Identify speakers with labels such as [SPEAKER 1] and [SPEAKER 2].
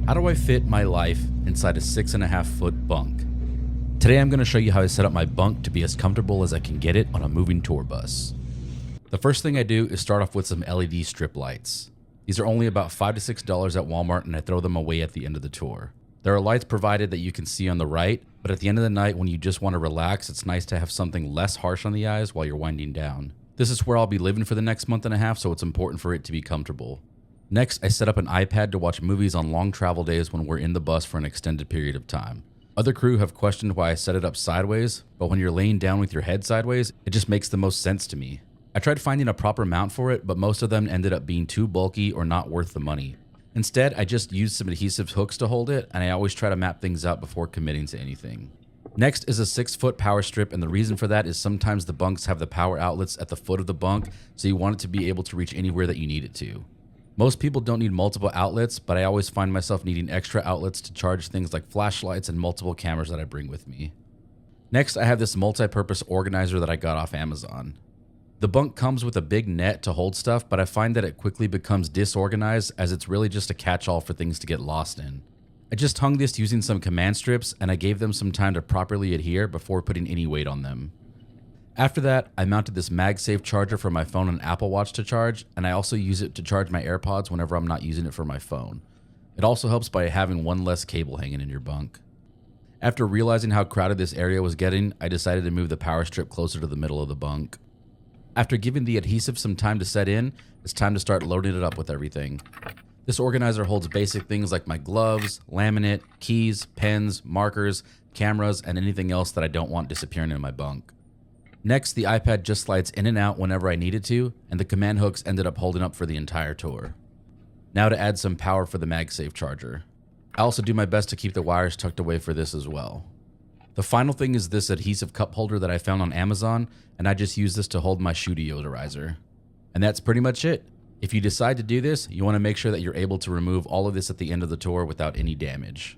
[SPEAKER 1] How do I fit my life inside a 6.5-foot bunk? Today I'm going to show you how I set up my bunk to be as comfortable as I can get it on a moving tour bus. The first thing I do is start off with some LED strip lights. These are only about $5 to $6 at Walmart, and I throw them away at the end of the tour. There are lights provided that you can see on the right, but at the end of the night when you just want to relax, it's nice to have something less harsh on the eyes while you're winding down. This is where I'll be living for the next month and a half, so it's important for it to be comfortable. Next, I set up an iPad to watch movies on long travel days when we're in the bus for an extended period of time. Other crew have questioned why I set it up sideways, but when you're laying down with your head sideways, it just makes the most sense to me. I tried finding a proper mount for it, but most of them ended up being too bulky or not worth the money. Instead, I just used some adhesive hooks to hold it, and I always try to map things out before committing to anything. Next is a 6-foot power strip, and the reason for that is sometimes the bunks have the power outlets at the foot of the bunk, so you want it to be able to reach anywhere that you need it to. Most people don't need multiple outlets, but I always find myself needing extra outlets to charge things like flashlights and multiple cameras that I bring with me. Next, I have this multi-purpose organizer that I got off Amazon. The bunk comes with a big net to hold stuff, but I find that it quickly becomes disorganized as it's really just a catch-all for things to get lost in. I just hung this using some command strips, and I gave them some time to properly adhere before putting any weight on them. After that, I mounted this MagSafe charger for my phone and Apple Watch to charge, and I also use it to charge my AirPods whenever I'm not using it for my phone. It also helps by having one less cable hanging in your bunk. After realizing how crowded this area was getting, I decided to move the power strip closer to the middle of the bunk. After giving the adhesive some time to set in, it's time to start loading it up with everything. This organizer holds basic things like my gloves, laminate, keys, pens, markers, cameras, and anything else that I don't want disappearing in my bunk. Next, the iPad just slides in and out whenever I need it to, and the command hooks ended up holding up for the entire tour. Now to add some power for the MagSafe charger. I also do my best to keep the wires tucked away for this as well. The final thing is this adhesive cup holder that I found on Amazon, and I just use this to hold my shoe deodorizer. And that's pretty much it. If you decide to do this, you want to make sure that you're able to remove all of this at the end of the tour without any damage.